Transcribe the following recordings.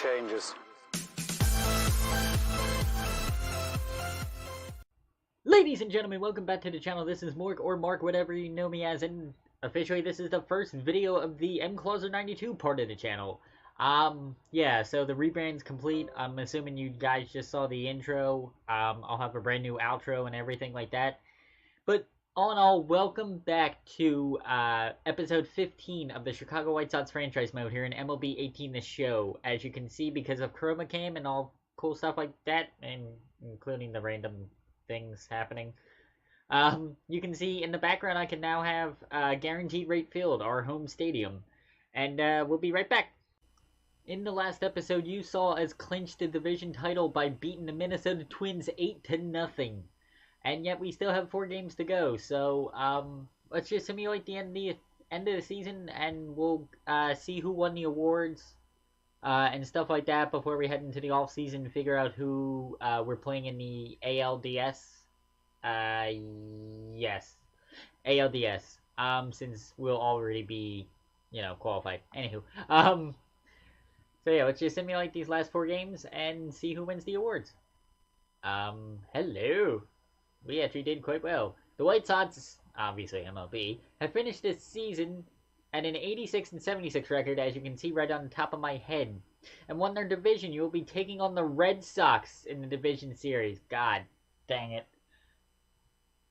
changes. Ladies and gentlemen, welcome back to the channel. This is Morg, or Mark, whatever you know me as, and officially this is the first video of the mCloser92 part of the channel. Yeah, so the rebrand's complete. I'm assuming you guys just saw the intro. I'll have a brand new outro and everything like that. But all in all, welcome back to episode 15 of the Chicago White Sox franchise mode here in MLB 18 The Show. As you can see, because of Chroma Cam and all cool stuff like that, and including the random things happening, you can see in the background I can now have Guaranteed Rate Field, our home stadium. And we'll be right back. In the last episode, you saw us clinch the division title by beating the Minnesota Twins 8-0. And yet we still have 4 games to go. So let's just simulate the end of the season, and we'll see who won the awards and stuff like that before we head into the off season. Figure out who we're playing in the ALDS. Yes, ALDS. Since we'll already be, qualified. Anywho, so yeah, let's just simulate these last 4 games and see who wins the awards. Hello. We actually did quite well. The White Sox, obviously MLB, have finished this season at an 86-76 record, as you can see right on the top of my head, and won their division. You will be taking on the Red Sox in the division series. God dang it.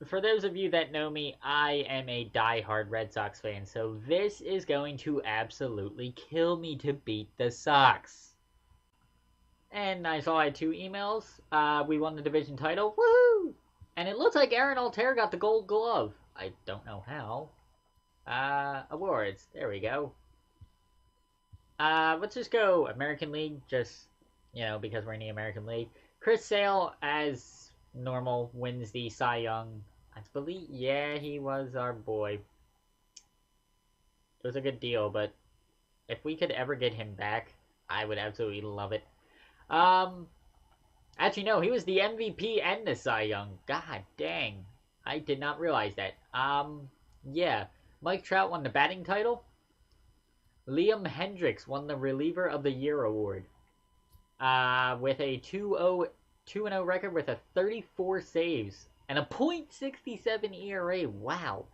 For those of you that know me, I am a die-hard Red Sox fan, so this is going to absolutely kill me to beat the Sox. And I saw I had 2 emails. We won the division title. Woohoo! And it looks like Aaron Altair got the Gold Glove. I don't know how. Awards. There we go. Let's just go American League, just, because we're in the American League. Chris Sale, as normal, wins the Cy Young. I believe, yeah, he was our boy. It was a good deal, but if we could ever get him back, I would absolutely love it. Actually, no, he was the MVP and the Cy Young. God dang. I did not realize that. Yeah. Mike Trout won the batting title. Liam Hendricks won the Reliever of the Year award. With a 2-0 record with a 34 saves and a .67 ERA. Wow.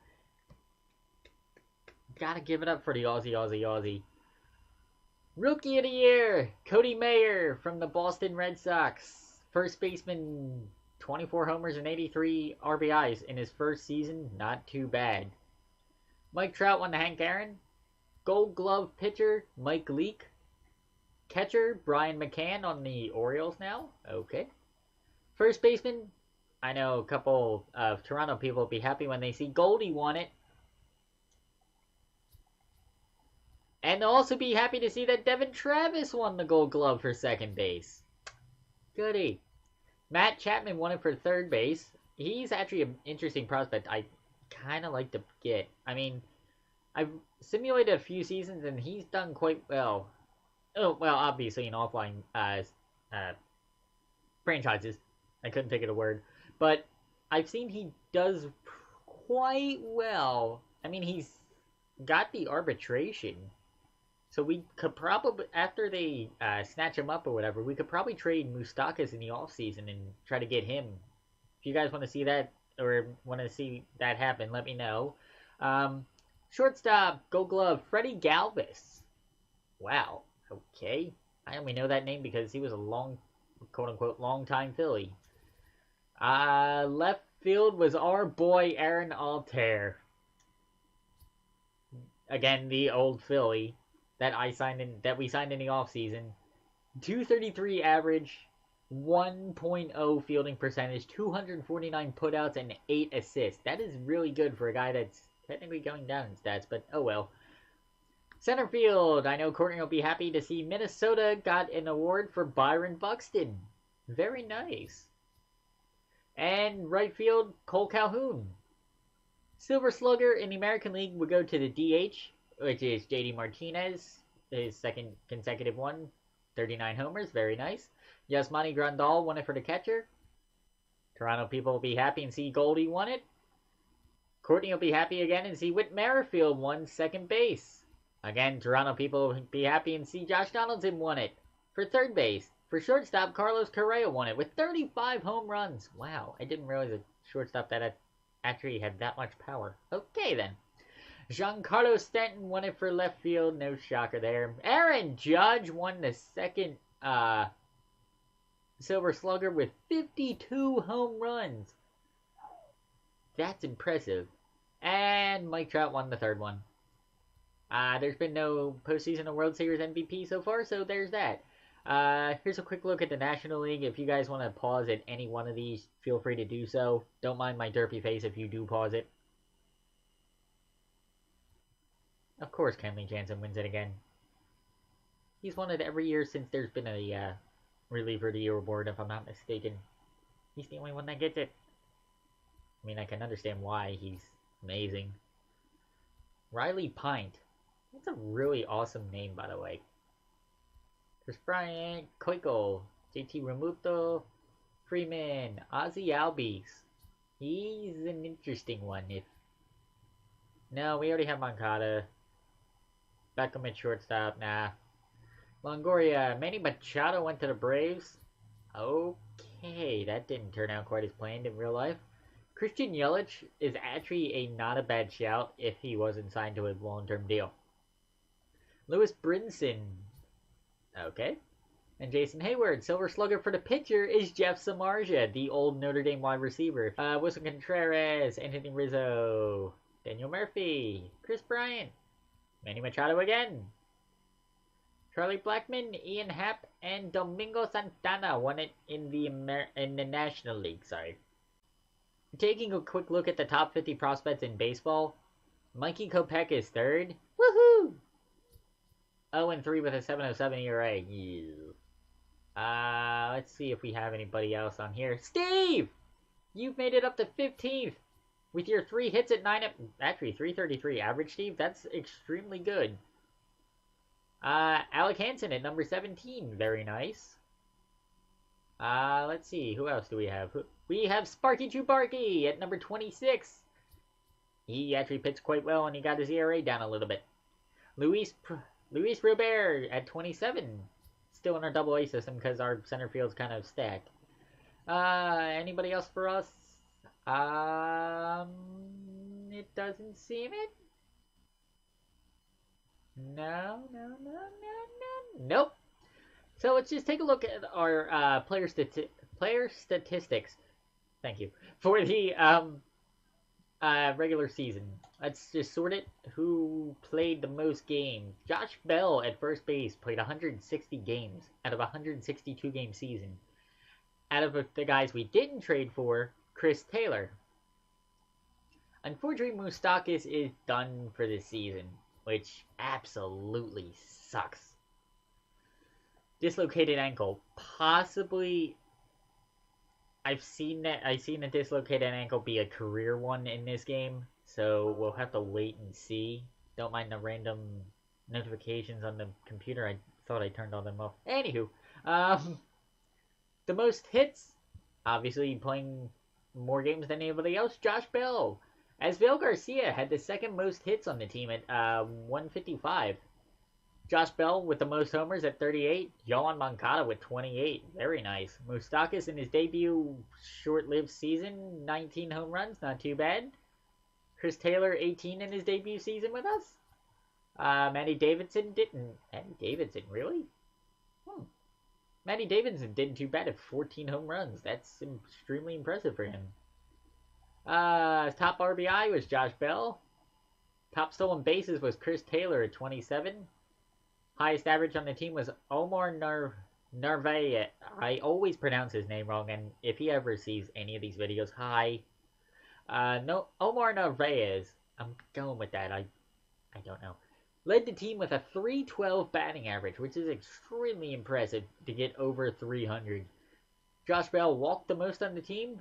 Gotta give it up for the Aussie. Rookie of the Year, Cody Mayer from the Boston Red Sox. First baseman, 24 homers and 83 RBIs in his first season. Not too bad. Mike Trout won the Hank Aaron. Gold Glove pitcher, Mike Leake. Catcher, Brian McCann on the Orioles now. Okay. First baseman, I know a couple of Toronto people will be happy when they see Goldie won it. And they'll also be happy to see that Devin Travis won the Gold Glove for second base. Goody. Matt Chapman won it for third base. He's actually an interesting prospect I kind of like to get. I mean, I've simulated a few seasons and he's done quite well. Oh, well, obviously in offline franchises. I couldn't think of the word. But I've seen he does quite well. I mean, he's got the arbitration. So we could probably, after they snatch him up or whatever, we could probably trade Moustakas in the offseason and try to get him. If you guys want to see that, or want to see that happen, let me know. Shortstop, Gold Glove, Freddie Galvis. Wow, okay. I only know that name because he was a quote-unquote, long-time Philly. Left field was our boy, Aaron Altair. Again, the old Philly that we signed in the offseason. 233 average, 1.0 fielding percentage, 249 putouts, and 8 assists. That is really good for a guy that's technically going down in stats, but oh well. Center field, I know Courtney will be happy to see Minnesota got an award for Byron Buxton. Very nice. And right field, Cole Calhoun. Silver Slugger in the American League would go to the DH, which is JD Martinez, his second consecutive one, 39 homers, very nice. Yasmani Grandal won it for the catcher. Toronto people will be happy and see Goldie won it. Courtney will be happy again and see Whit Merrifield won second base. Again, Toronto people will be happy and see Josh Donaldson won it. For third base, for shortstop, Carlos Correa won it with 35 home runs. Wow, I didn't realize a shortstop that actually had that much power. Okay, then. Giancarlo Stanton won it for left field. No shocker there. Aaron Judge won the second Silver Slugger with 52 home runs. That's impressive. And Mike Trout won the third one. There's been no postseason or World Series MVP so far, so there's that. Here's a quick look at the National League. If you guys want to pause at any one of these, feel free to do so. Don't mind my derpy face if you do pause it. Of course, Kenley Jansen wins it again. He's won it every year since there's been a reliever of the year award, if I'm not mistaken. He's the only one that gets it. I mean, I can understand why. He's amazing. Riley Pint. That's a really awesome name, by the way. Chris Bryant, Koiko, JT Realmuto, Freeman, Ozzy Albies. He's an interesting one. No, we already have Moncada. Beckham at shortstop, nah. Longoria, Manny Machado went to the Braves. Okay, that didn't turn out quite as planned in real life. Christian Yelich is actually not a bad shout if he wasn't signed to a long-term deal. Lewis Brinson. Okay. And Jason Hayward. Silver Slugger for the pitcher is Jeff Samardzija, the old Notre Dame wide receiver. Wilson Contreras, Anthony Rizzo, Daniel Murphy, Chris Bryant, Manny Machado again. Charlie Blackmon, Ian Happ, and Domingo Santana won it in the National League. Sorry. Taking a quick look at the top 50 prospects in baseball, Mikey Kopech is third. Woohoo! 0-3 with a 7.07 ERA. Yeah. Let's see if we have anybody else on here. Steve! You've made it up to 15th with your 3 hits at 9. Actually, 333 average, Steve. That's extremely good. Alec Hansen at number 17. Very nice. Let's see. Who else do we have? We have Sparky Chubarky at number 26. He actually pitched quite well, and he got his ERA down a little bit. Luis Robert at 27. Still in our double-A system because our center field's kind of stacked. Anybody else for us? It doesn't seem it. No. Nope. So let's just take a look at our player statistics. Thank you. For the regular season. Let's just sort it. Who played the most games? Josh Bell at first base played 160 games out of a 162 game season. Out of the guys we didn't trade for, Chris Taylor. Unfortunately, Moustakas is done for this season, which absolutely sucks. Dislocated ankle. Possibly, I've seen a dislocated ankle be a career one in this game, so we'll have to wait and see. Don't mind the random notifications on the computer. I thought I turned all them off. Anywho, the most hits, obviously playing more games than anybody else, Josh Bell. Asvel Garcia had the second most hits on the team at 155. Josh Bell with the most homers at 38. Yohan Moncada with 28. Very nice. Moustakas in his debut short-lived season, 19 home runs. Not too bad. Chris Taylor, 18 in his debut season with us. Matty Davidson didn't. Matty Davidson, really? Matty Davidson didn't too bad at 14 home runs. That's extremely impressive for him. Top RBI was Josh Bell. Top stolen bases was Chris Taylor at 27. Highest average on the team was Omar Narvaez. I always pronounce his name wrong, and if he ever sees any of these videos, hi. No, Omar Narvaez. I'm going with that. I don't know. Led the team with a .312 batting average, which is extremely impressive to get over 300. Josh Bell walked the most on the team.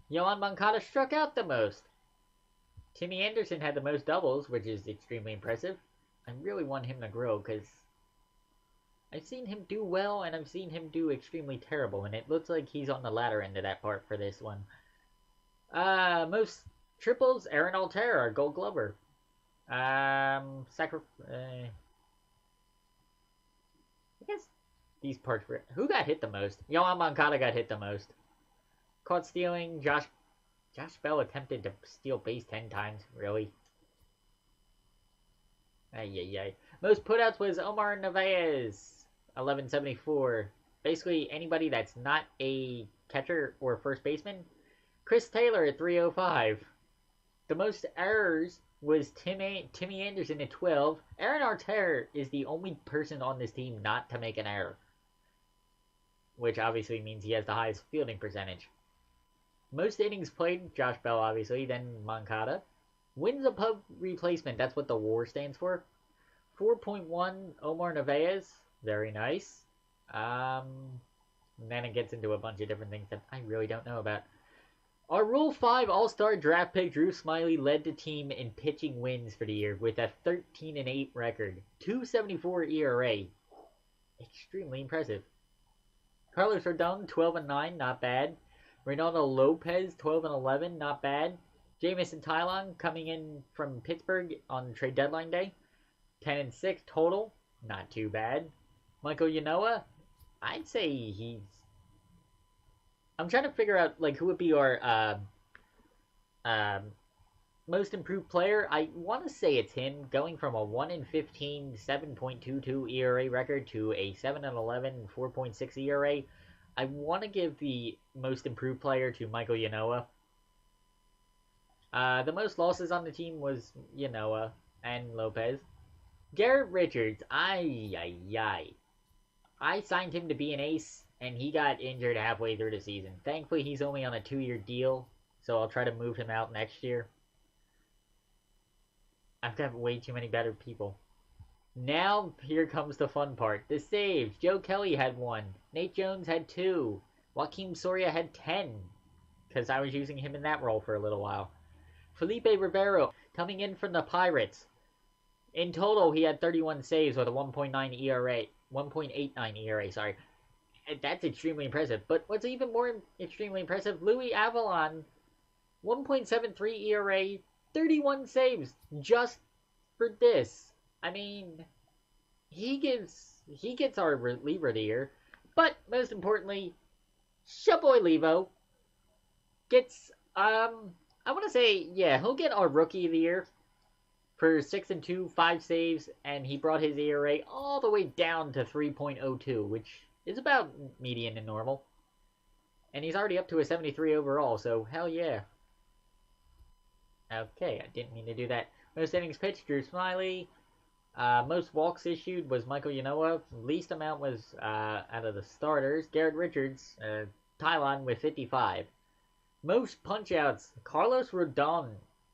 Yohan Moncada struck out the most. Timmy Anderson had the most doubles, which is extremely impressive. I really want him to grow because I've seen him do well and I've seen him do extremely terrible, and it looks like he's on the latter end of that part for this one. Most triples, Aaron Altera, our Gold Glover. I guess these parts were... Who got hit the most? Yohan Moncada got hit the most. Caught stealing. Josh Bell attempted to steal base 10 times. Really? Ay. Most putouts was Omar Narvaez, 1174. Basically, anybody that's not a catcher or first baseman. Chris Taylor at 305. The most errors was Timmy Anderson at 12. Aaron Arter is the only person on this team not to make an error, which obviously means he has the highest fielding percentage. Most innings played, Josh Bell obviously, then Moncada. Wins above replacement, that's what the WAR stands for. 4.1 Omar Narvaez, very nice. And then it gets into a bunch of different things that I really don't know about. Our Rule 5 All-Star draft pick Drew Smyly led the team in pitching wins for the year with a 13-8 record. 2.74 ERA. Extremely impressive. Carlos Rodon, 12-9, not bad. Reynaldo Lopez, 12-11, not bad. Jamison Tylon coming in from Pittsburgh on trade deadline day. 10-6 total, not too bad. Michael Yanoa, I'd say he's... I'm trying to figure out like who would be our most improved player. I want to say it's him, going from a 1-15, 7.22 ERA record to a 7-11, 4.6 ERA. I want to give the most improved player to Michael Yanoa. The most losses on the team was Yanoa and Lopez. Garrett Richards, I signed him to be an ace, and he got injured halfway through the season. Thankfully, he's only on a 2-year deal, so I'll try to move him out next year. I've got way too many better people. Now, here comes the fun part. The saves. Joe Kelly had 1. Nate Jones had 2. Joaquin Soria had 10, because I was using him in that role for a little while. Felipe Rivero, coming in from the Pirates. In total, he had 31 saves with a 1.9 ERA. 1.89 ERA, sorry. That's extremely impressive. But what's even more extremely impressive, Louis Avalon, 1.73 ERA, 31 saves just for this. I mean, he gets our reliever of the year. But most importantly, Shaboy Levo gets I want to say, yeah, he'll get our rookie of the year for 6-2, 5 saves, and he brought his ERA all the way down to 3.02, which is about median and normal. And he's already up to a 73 overall, so hell yeah. Okay, I didn't mean to do that. Most innings pitched, Drew Smyly. Most walks issued was Michael Yanoa. Least amount was out of the starters, Garrett Richards, Tylon with 55. Most punch-outs, Carlos Rodon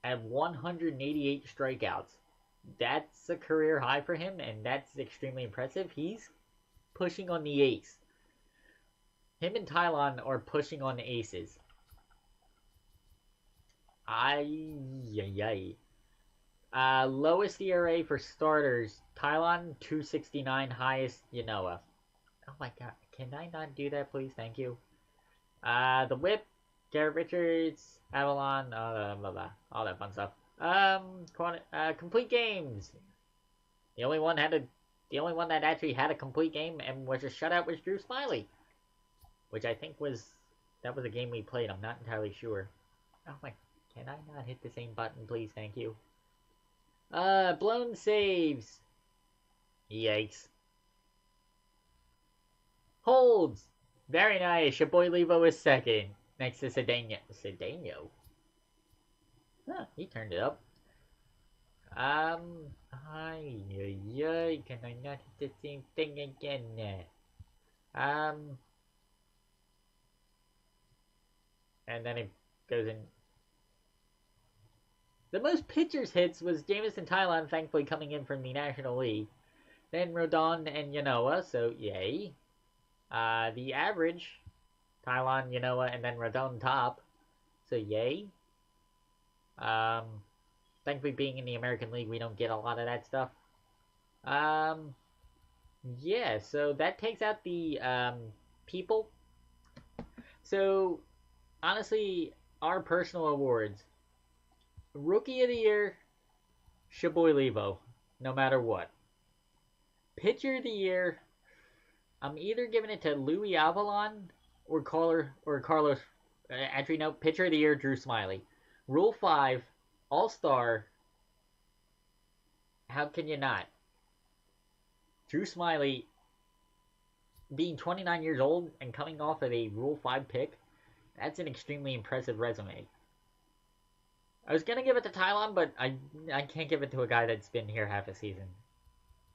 at 188 strikeouts. That's a career high for him, and that's extremely impressive. He's pushing on the ace. Him and Tylon are pushing on the aces. Lowest ERA for starters, Tylon, 269, highest Yanoa. Oh my god, can I not do that, please? Thank you. The whip, Garrett Richards, Avalon, all that fun stuff. Complete games. The only one that actually had a complete game and was a shutout was Drew Smyly, which I think was a game we played. I'm not entirely sure. Oh my, can I not hit the same button, please? Thank you. Blown saves. Yikes. Holds. Very nice. Your boy Levo is second. Next to Cedeno. Huh, he turned it up. Can I not hit the same thing again? And then it goes in. The most pitchers hits was Jamison Tylon, thankfully coming in from the National League. Then Rodon and Yanoa, so yay. The average, Tylon, Yanoa, and then Rodon top, so yay. Thankfully being in the American League, we don't get a lot of that stuff. Yeah, so that takes out the, people. So, honestly, our personal awards. Rookie of the Year, Shaboy Levo, no matter what. Pitcher of the Year, I'm either giving it to Louis Avalon or Carlos. Actually, no. Pitcher of the year, Drew Smiley. Rule 5, All Star. How can you not? Drew Smiley, being 29 years old and coming off of a Rule 5 pick, that's an extremely impressive resume. I was gonna give it to Tylon, but I can't give it to a guy that's been here half a season.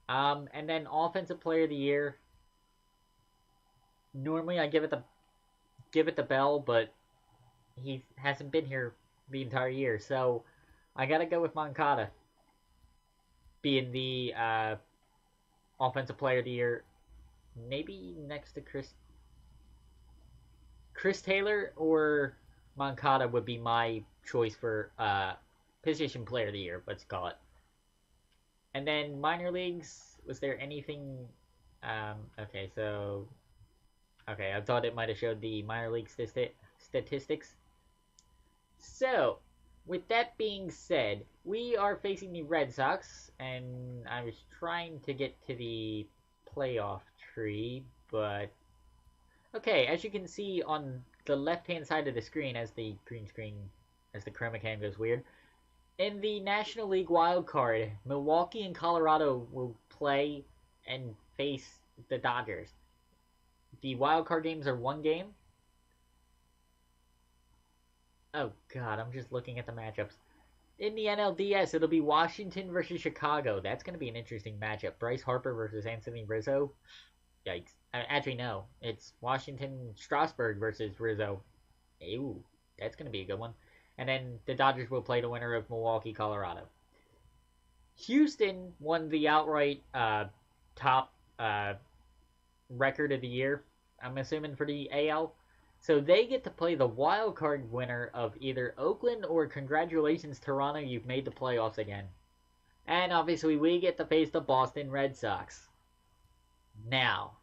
And then Offensive Player of the Year. Normally I give it to Bell, but he hasn't been here the entire year, so I gotta go with Moncada being the Offensive Player of the Year. Maybe next to Chris Taylor or Moncada would be my choice for position player of the year, let's call it. And then minor leagues, was there anything? Okay, so okay, I thought it might have showed the minor league statistics. So, with that being said, we are facing the Red Sox, and I was trying to get to the playoff tree, but okay, as you can see on the left-hand side of the screen, as the green screen, as the chroma cam goes weird, in the National League wild card, Milwaukee and Colorado will play and face the Dodgers. The wild card games are one game. Oh god, I'm just looking at the matchups. In the NLDS, it'll be Washington versus Chicago. That's going to be an interesting matchup. Bryce Harper versus Anthony Rizzo. Yikes. Actually, no. It's Washington Strasburg versus Rizzo. Ew. That's going to be a good one. And then the Dodgers will play the winner of Milwaukee, Colorado. Houston won the outright top record of the year, I'm assuming, for the AL. So they get to play the wild card winner of either Oakland or congratulations, Toronto, you've made the playoffs again. And obviously we get to face the Boston Red Sox. Now,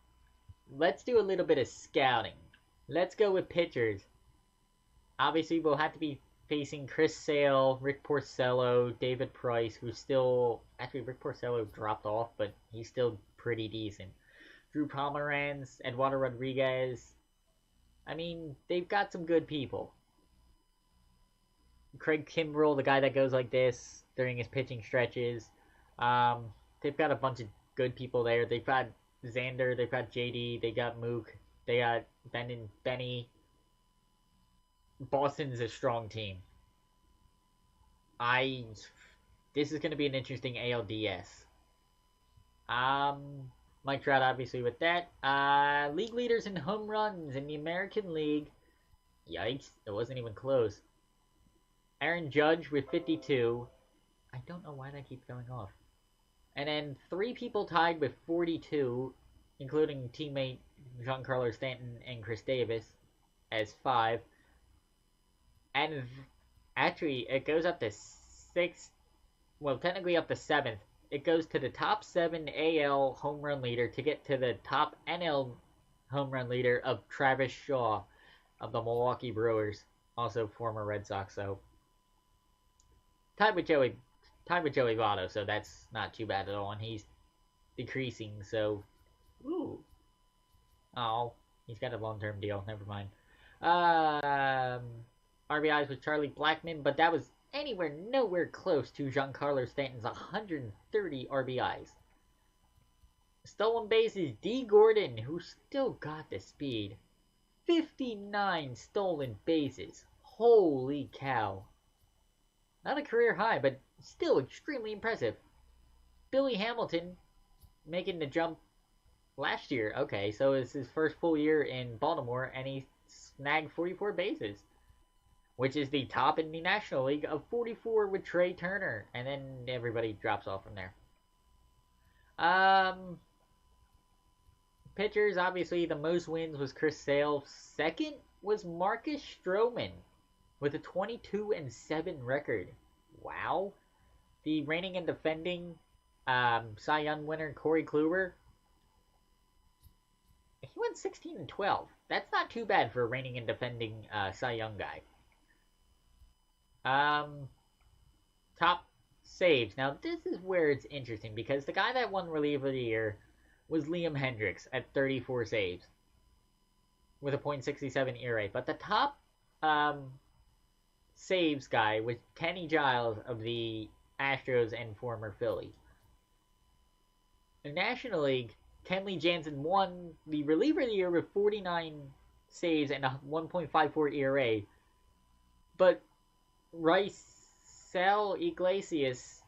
let's do a little bit of scouting. Let's go with pitchers. Obviously we'll have to be facing Chris Sale, Rick Porcello, David Price, who's still... Actually, Rick Porcello dropped off, but he's still pretty decent. Drew Pomeranz, Eduardo Rodriguez. I mean, they've got some good people. Craig Kimbrell, the guy that goes like this during his pitching stretches. They've got a bunch of good people there. They've got Xander, they've got JD, they got Mook, they got Ben and Benny. Boston's a strong team. This is going to be an interesting ALDS. Mike Trout, obviously, with that. League leaders in home runs in the American League. Yikes, it wasn't even close. Aaron Judge with 52. I don't know why that keeps going off. And then 3 people tied with 42, including teammate Giancarlo Stanton and Chris Davis as 5. And actually, it goes up to 6th. Well, technically up to 7th. It goes to the top 7 AL home run leader to get to the top NL home run leader of Travis Shaw of the Milwaukee Brewers, also former Red Sox. So tied with Joey Votto, so that's not too bad at all. And he's decreasing, so he's got a long-term deal. Never mind. RBIs with Charlie Blackmon, but that was nowhere close to Giancarlo Stanton's 130 RBIs. Stolen bases, D. Gordon, who still got the speed. 59 stolen bases. Holy cow. Not a career high, but still extremely impressive. Billy Hamilton making the jump last year. Okay, so it's his first full year in Baltimore, and he snagged 44 bases, which is the top in the National League of 44 with Trey Turner. And then everybody drops off from there. Pitchers, obviously, the most wins was Chris Sale. Second was Marcus Stroman with a 22-7 record. Wow. The reigning and defending Cy Young winner, Corey Kluber, he went 16-12. That's not too bad for a reigning and defending Cy Young guy. Top saves. Now, this is where it's interesting, because the guy that won reliever of the year was Liam Hendricks at 34 saves with a .67 ERA. But the top saves guy was Kenny Giles of the Astros and former Phillies. In the National League, Kenley Jansen won the reliever of the year with 49 saves and a 1.54 ERA. But Raisel Iglesias,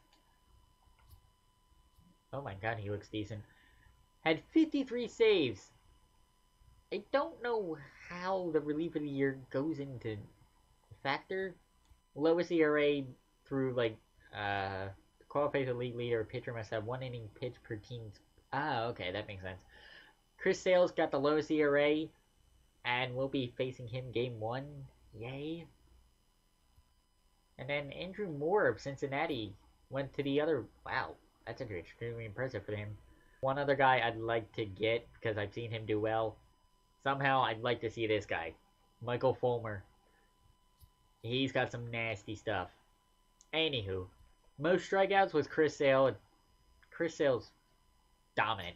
oh my god, he looks decent, had 53 saves. I don't know how the reliever of the year goes into factor. Lowest ERA through qualify as a league leader. A pitcher must have 1 inning pitch per team. Okay, that makes sense. Chris Sale's got the lowest ERA, and we'll be facing him game 1. Yay. And then Andrew Moore of Cincinnati went to the other. Wow, that's extremely impressive for him. One other guy I'd like to get, because I've seen him do well. Somehow I'd like to see this guy, Michael Fulmer. He's got some nasty stuff. Anywho, most strikeouts was Chris Sale. Chris Sale's dominant,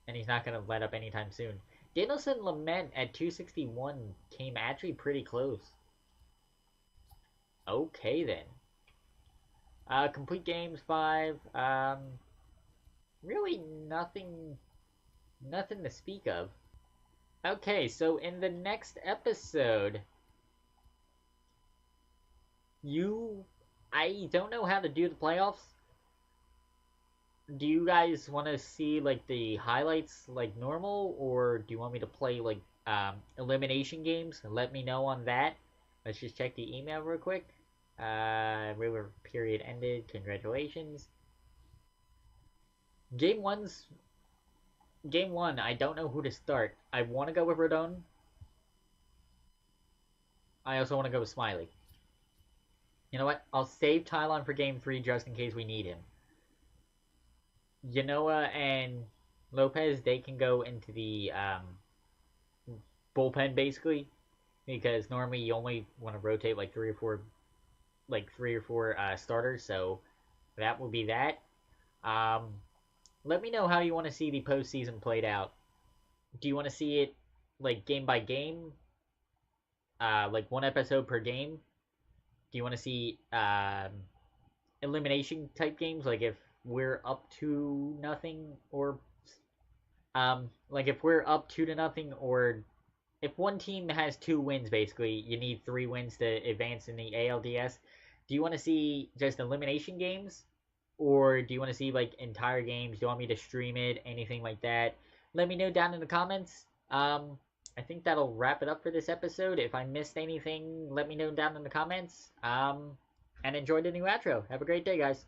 and he's not going to let up anytime soon. Dinelson Lamet at 261 came actually pretty close. Okay then. Complete games 5. Really nothing to speak of. Okay, so in the next episode, I don't know how to do the playoffs. Do you guys want to see like the highlights like normal, or do you want me to play like elimination games? Let me know on that. Let's just check the email real quick. River period ended. Congratulations. Game 1, I don't know who to start. I want to go with Rodon. I also want to go with Smiley. You know what? I'll save Tylon for Game 3 just in case we need him. Yanoa and Lopez, they can go into the bullpen basically, because normally you only want to rotate like three or four starters. So that will be that. Let me know how you want to see the postseason played out. Do you want to see it like game by game? Like 1 episode per game? Do you want to see elimination type games? Like if we're up 2-0, or like if we're up 2-0, or if one team has 2 wins, basically you need 3 wins to advance in the ALDS. Do you want to see just elimination games? Or do you want to see like entire games? Do you want me to stream it? Anything like that? Let me know down in the comments. I think that'll wrap it up for this episode. If I missed anything, let me know down in the comments. And enjoy the new outro. Have a great day, guys.